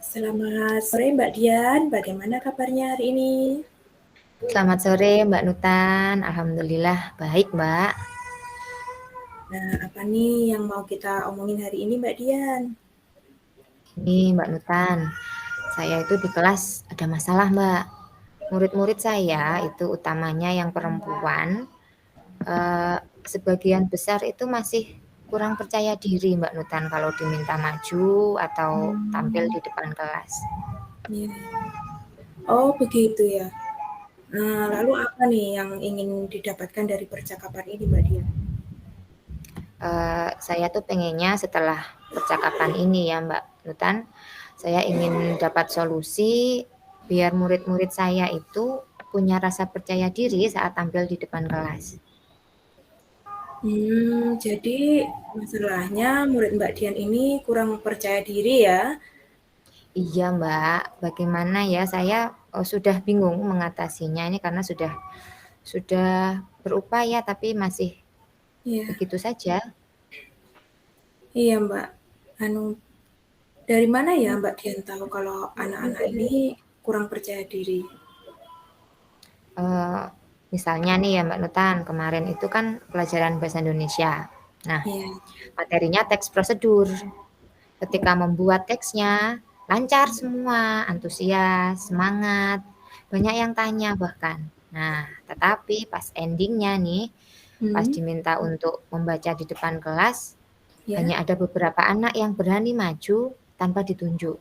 Selamat sore Mbak Dian, bagaimana kabarnya hari ini? Selamat sore Mbak Nutan, alhamdulillah baik Mbak. Nah, apa nih yang mau kita omongin hari ini Mbak Dian? Ini Mbak Nutan, saya itu di kelas ada masalah Mbak. Murid-murid saya itu utamanya yang perempuan, eh, sebagian besar itu masih kurang percaya diri Mbak Nutan kalau diminta maju atau tampil Hmm, di depan kelas. iya, iya. Oh begitu ya. Nah, lalu apa nih yang ingin didapatkan dari percakapan ini Mbak Dian? Saya tuh pengennya setelah percakapan ini ya Mbak Nutan, saya ingin dapat solusi biar murid-murid saya itu punya rasa percaya diri saat tampil di depan kelas. Jadi masalahnya murid Mbak Dian ini kurang percaya diri ya? Iya Mbak, bagaimana ya saya sudah bingung mengatasinya ini karena sudah berupaya tapi masih Iya, begitu saja. iya Mbak. Anu, dari mana ya Mbak Dian tahu kalau anak-anak ini kurang percaya diri? Eh, Misalnya nih ya Mbak Nutan, kemarin itu kan pelajaran bahasa Indonesia. Nah, Iya. materinya teks prosedur. Ketika membuat teksnya, lancar semua, antusias, semangat, banyak yang tanya bahkan. Nah, tetapi pas endingnya nih, pas Hmm, diminta untuk membaca di depan kelas, ya. hanya ada beberapa anak yang berani maju tanpa ditunjuk.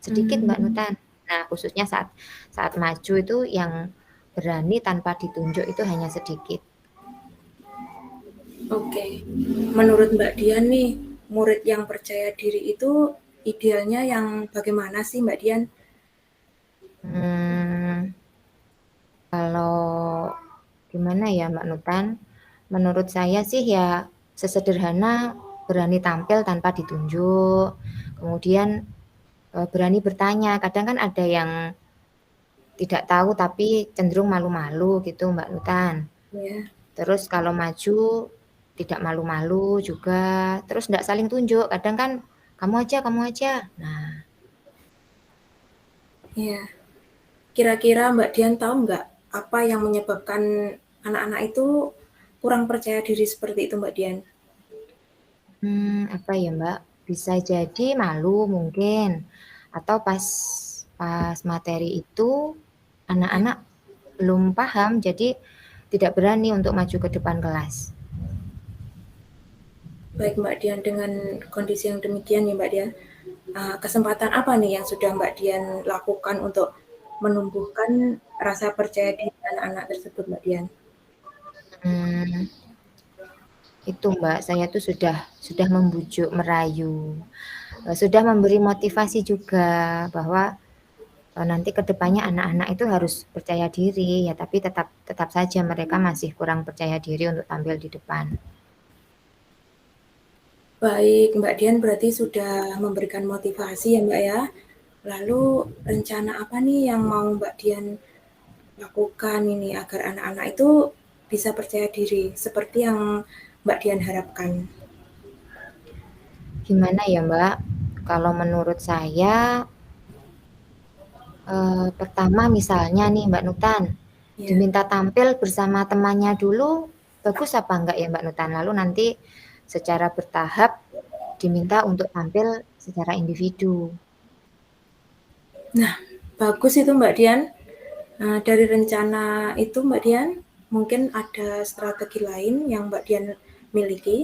Sedikit Mbak Hmm. Nutan. Nah, khususnya saat saat maju itu yang berani tanpa ditunjuk itu hanya sedikit. Oke, menurut Mbak Dian nih, murid yang percaya diri itu idealnya yang bagaimana sih Mbak Dian? Hmm, Kalau gimana ya Mbak Nutan? Menurut saya sih ya sesederhana berani tampil tanpa ditunjuk. Kemudian berani bertanya. Kadang kan ada yang tidak tahu tapi cenderung malu-malu gitu Mbak Nutan. Ya, Terus kalau maju tidak malu-malu juga. Terus tidak saling tunjuk. Kadang kan kamu aja, kamu aja. Nah, ya. Kira-kira Mbak Dian tahu nggak apa yang menyebabkan anak-anak itu kurang percaya diri seperti itu Mbak Dian? apa ya Mbak? Bisa jadi malu mungkin. Atau pas pas materi itu Ya, anak-anak belum paham jadi tidak berani untuk maju ke depan kelas. baik Mbak Dian dengan kondisi yang demikian ya Mbak Dian. Kesempatan apa nih yang sudah Mbak Dian lakukan untuk menumbuhkan rasa percaya diri anak-anak tersebut Mbak Dian? Hmm, itu Mbak, saya tuh sudah membujuk, merayu, sudah memberi motivasi juga bahwa nanti ke depannya anak-anak itu harus percaya diri ya, tapi tetap tetap saja mereka masih kurang percaya diri untuk tampil di depan. Baik, Mbak Dian berarti sudah memberikan motivasi ya Mbak ya. Lalu rencana apa nih yang mau Mbak Dian lakukan ini agar anak-anak itu bisa percaya diri seperti yang Mbak Dian harapkan? Gimana ya Mbak? Kalau menurut saya, pertama misalnya nih Mbak Nutan, Ya. diminta tampil bersama temannya dulu, bagus apa enggak ya Mbak Nutan? Lalu nanti secara bertahap diminta untuk tampil secara individu. Nah, bagus itu Mbak Dian. Dari rencana itu Mbak Dian, mungkin ada strategi lain yang Mbak Dian miliki?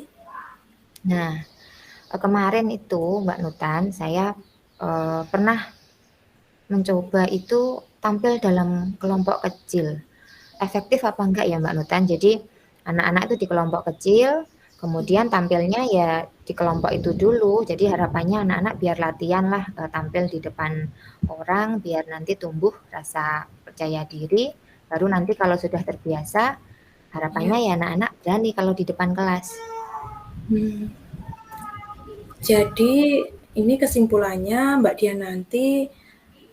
Nah, kemarin itu Mbak Nutan, saya pernah mencoba itu tampil dalam kelompok kecil. Efektif apa enggak ya Mbak Nutan? Jadi anak-anak itu di kelompok kecil, kemudian tampilnya ya di kelompok itu dulu. Jadi harapannya anak-anak biar latihan lah tampil di depan orang, biar nanti tumbuh rasa percaya diri. Baru nanti kalau sudah terbiasa, harapannya Ya. ya anak-anak berani kalau di depan kelas. Hmm. Jadi ini kesimpulannya Mbak Dian nanti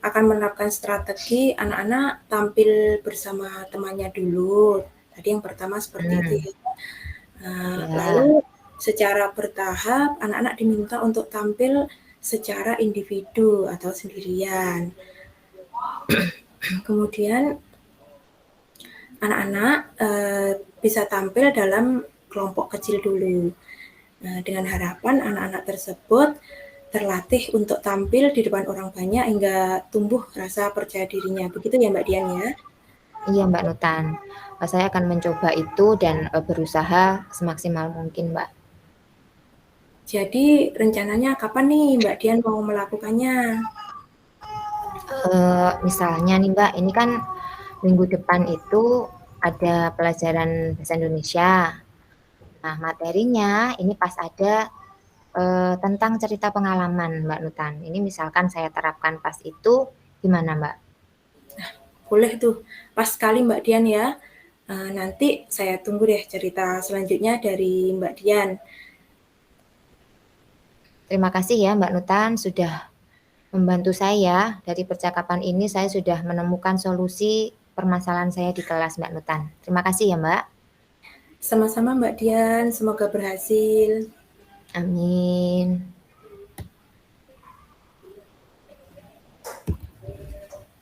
akan menerapkan strategi anak-anak tampil bersama temannya dulu. Tadi yang pertama seperti itu Hmm, ya. Lalu ya. secara bertahap anak-anak diminta untuk tampil secara individu atau sendirian. Kemudian anak-anak bisa tampil dalam kelompok kecil dulu. Nah, dengan harapan anak-anak tersebut terlatih untuk tampil di depan orang banyak hingga tumbuh rasa percaya dirinya. Begitu ya Mbak Dian ya? Iya Mbak Nutan, saya akan mencoba itu dan berusaha semaksimal mungkin Mbak. Jadi rencananya kapan nih Mbak Dian mau melakukannya? Misalnya nih Mbak, ini kan minggu depan itu ada pelajaran bahasa Indonesia. Nah, materinya ini pas ada tentang cerita pengalaman Mbak Nutan. Ini misalkan saya terapkan pas itu, gimana Mbak? Boleh tuh, pas sekali Mbak Dian ya. Nanti saya tunggu deh cerita selanjutnya dari Mbak Dian. Terima kasih ya Mbak Nutan sudah membantu saya. Dari percakapan ini saya sudah menemukan solusi permasalahan saya di kelas Mbak Nutan. Terima kasih ya Mbak. Sama-sama Mbak Dian, semoga berhasil. Amin.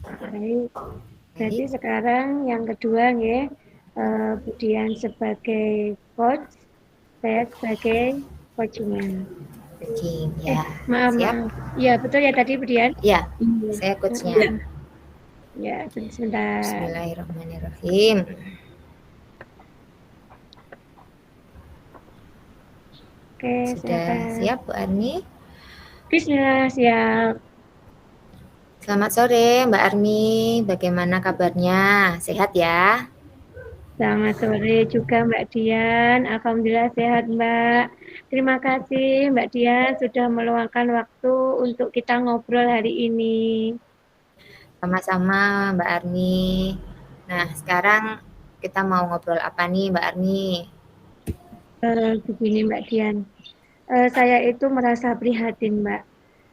Baik. Jadi Baik. sekarang yang kedua ya, Bu Dian sebagai coach, saya sebagai coachnya. Oke, ya. Maaf, Siap? maaf. Ya, betul ya tadi Bu Dian? Ya, Iya. saya coachnya. Ya, sebentar. Bismillahirrahmanirrahim. Oke, Sudah silakan. siap Bu Armi? Bismillah, siap. Selamat sore Mbak Armi, bagaimana kabarnya? Sehat ya? Selamat sore juga Mbak Dian. Alhamdulillah sehat Mbak. Terima kasih Mbak Dian sudah meluangkan waktu untuk kita ngobrol hari ini. Sama-sama Mbak Armi. Nah, sekarang kita mau ngobrol apa nih Mbak Armi? Begini Mbak Dian, saya itu merasa prihatin Mbak.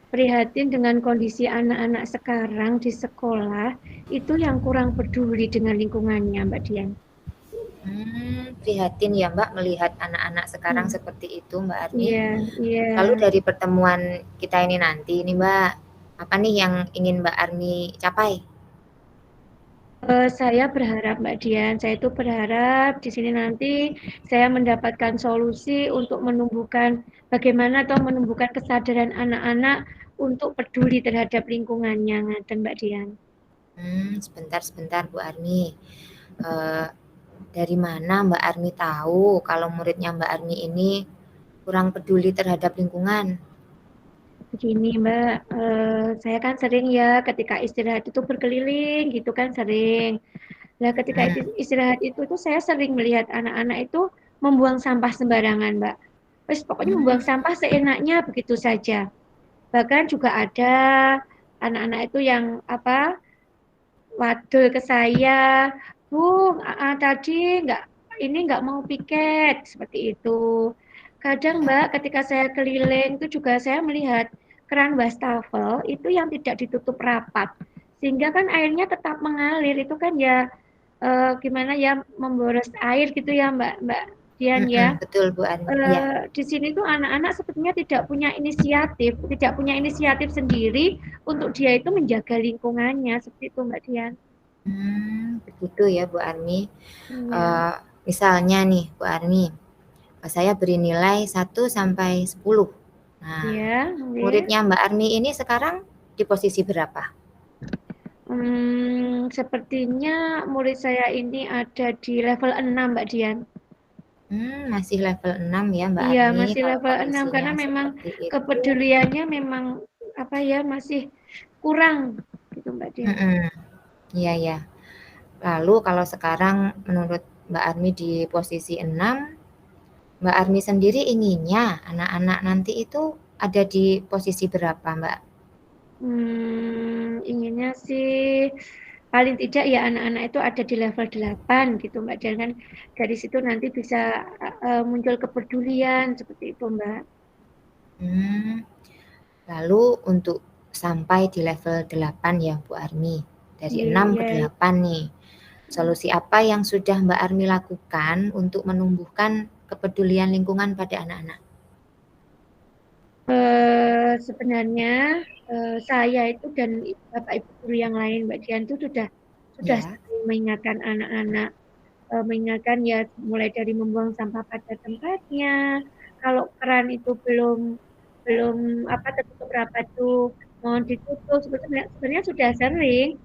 Prihatin dengan kondisi anak-anak sekarang di sekolah itu yang kurang peduli dengan lingkungannya Mbak Dian. Prihatin ya Mbak melihat anak-anak sekarang seperti itu Mbak Armi. Iya, iya. Lalu dari pertemuan kita ini nanti nih Mbak, apa nih yang ingin Mbak Armi capai? Saya berharap Mbak Dian, saya itu berharap di sini nanti saya mendapatkan solusi untuk menumbuhkan bagaimana atau menumbuhkan kesadaran anak-anak untuk peduli terhadap lingkungannya, ngaten Mbak Dian. Sebentar Bu Armi. Dari mana Mbak Armi tahu kalau muridnya Mbak Armi ini kurang peduli terhadap lingkungan? Begini Mbak, saya kan sering ya ketika istirahat itu berkeliling gitu kan sering. Nah ketika istirahat itu saya sering melihat anak-anak itu membuang sampah sembarangan Mbak. Terus pokoknya membuang sampah seenaknya begitu saja. Bahkan juga ada anak-anak itu yang wadul ke saya, Bu, tadi nggak mau piket seperti itu. Kadang Mbak, ketika saya keliling itu juga saya melihat keran wastafel itu yang tidak ditutup rapat, sehingga kan airnya tetap mengalir itu kan ya gimana ya memboros air gitu ya Mbak Dian ya. Betul Bu Armi. Ya. Di sini tuh anak-anak sepertinya tidak punya inisiatif sendiri untuk dia itu menjaga lingkungannya seperti itu Mbak Dian. Begitu ya Bu Armi. Iya. Misalnya nih Bu Armi, saya beri nilai 1 sampai 10. Nah, Iya, muridnya Mbak Armi ini sekarang di posisi berapa? Sepertinya murid saya ini ada di level 6 Mbak Dian. Masih level 6 ya Mbak Iya, Armi. masih Kalau level 6 karena kondisinya memang seperti itu. kepeduliannya memang masih kurang gitu Mbak Dian. Iya ya. Lalu kalau sekarang menurut Mbak Armi di posisi 6, Mbak Armi sendiri inginnya anak-anak nanti itu ada di posisi berapa Mbak? Inginnya sih paling tidak ya anak-anak itu ada di level 8 gitu Mbak. Jangan dari situ nanti bisa muncul kepedulian seperti itu Mbak. Lalu untuk sampai di level 8 ya Bu Armi, dari 6 ke Iya. 8 nih. Solusi apa yang sudah Mbak Armi lakukan untuk menumbuhkan kepedulian lingkungan pada anak-anak? Sebenarnya saya itu dan Bapak Ibu guru yang lain Mbak Dian itu sudah Ya. sering mengingatkan anak-anak, mengingatkan ya mulai dari membuang sampah pada tempatnya, kalau keran itu belum tertutup rapat tuh mohon ditutup, sebenarnya sudah sering.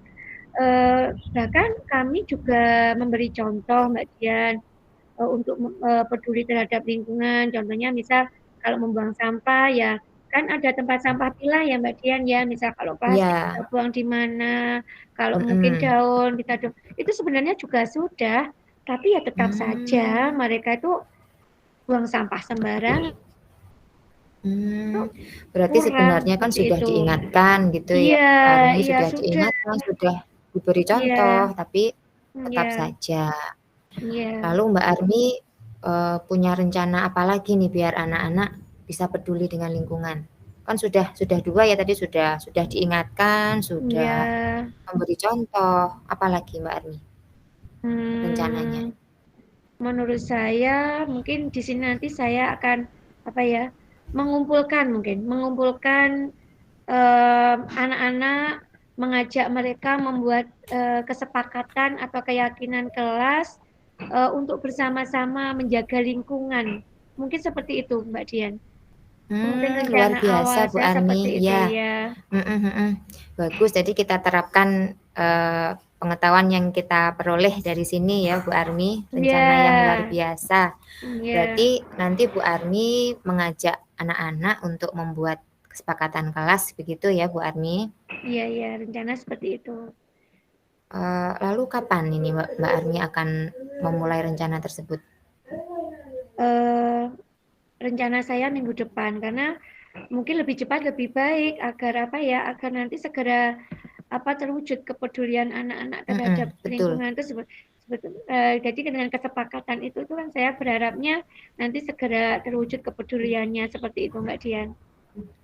Bahkan kami juga memberi contoh Mbak Dian, untuk peduli terhadap lingkungan. Contohnya misal kalau membuang sampah ya kan ada tempat sampah pilah ya Mbak Dian ya, misal kalau plastik kita Iya. buang di mana, kalau mungkin daun kita itu sebenarnya juga sudah, tapi ya tetap saja mereka itu buang sampah sembarangan. Berarti sebenarnya kan seperti sudah itu. diingatkan gitu ya, Iya, Mbak Armi iya sudah sudah. diingatkan, sudah diberi Iya. contoh, tapi tetap Iya. saja. Iya. Lalu Mbak Armi punya rencana apa lagi nih biar anak-anak bisa peduli dengan lingkungan? Kan sudah 2 ya tadi sudah diingatkan, sudah Iya. memberi contoh, apalagi Mbak Armi rencananya? Menurut saya mungkin di sini nanti saya akan mengumpulkan anak-anak, mengajak mereka membuat kesepakatan atau keyakinan kelas untuk bersama-sama menjaga lingkungan. Mungkin seperti itu Mbak Dian. Mungkin Luar rencana awal biasa Bu saya seperti Armi, itu ya. ya. Bagus, jadi kita terapkan pengetahuan yang kita peroleh dari sini ya Bu Armi, rencana yang luar biasa. Berarti nanti Bu Armi mengajak anak-anak untuk membuat kesepakatan kelas begitu ya Bu Armi? Iya, rencana seperti itu. Lalu kapan ini Mbak Armi akan memulai rencana tersebut? Rencana saya minggu depan, karena mungkin lebih cepat lebih baik agar agar nanti segera terwujud kepedulian anak-anak terhadap lingkungan tersebut. Jadi dengan kesepakatan itu kan saya berharapnya nanti segera terwujud kepeduliannya seperti itu Mbak Dian.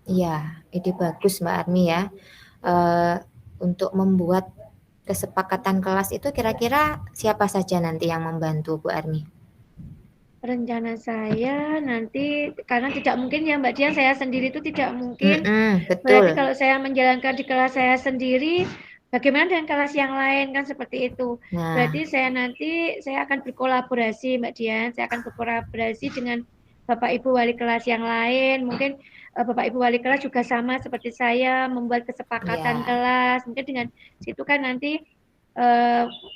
Iya, ide bagus Mbak Armi ya. Untuk membuat kesepakatan kelas itu kira-kira siapa saja nanti yang membantu Bu Armi? Rencana saya nanti, karena tidak mungkin ya Mbak Dian, saya sendiri itu tidak mungkin. Betul. Berarti kalau saya menjalankan di kelas saya sendiri, bagaimana dengan kelas yang lain kan seperti itu. Nah. Berarti saya akan berkolaborasi Mbak Dian, saya akan berkolaborasi dengan Bapak Ibu wali kelas yang lain. Mungkin Bapak Ibu wali kelas juga sama seperti saya membuat kesepakatan kelas. Mungkin dengan situ kan nanti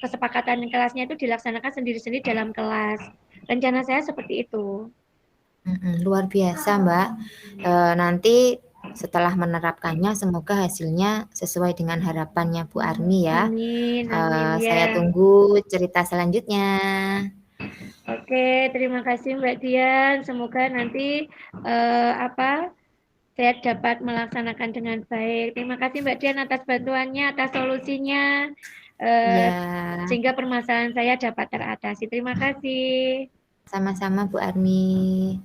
kesepakatan kelasnya itu dilaksanakan sendiri-sendiri dalam kelas. Rencana saya seperti itu. Luar biasa Mbak. Nanti setelah menerapkannya semoga hasilnya sesuai dengan harapannya Bu Armi ya. Amin, saya tunggu cerita selanjutnya. Oke, terima kasih Mbak Dian. Semoga nanti saya dapat melaksanakan dengan baik. Terima kasih Mbak Dian atas bantuannya, atas solusinya, sehingga permasalahan saya dapat teratasi. Terima kasih. Sama-sama Bu Armi.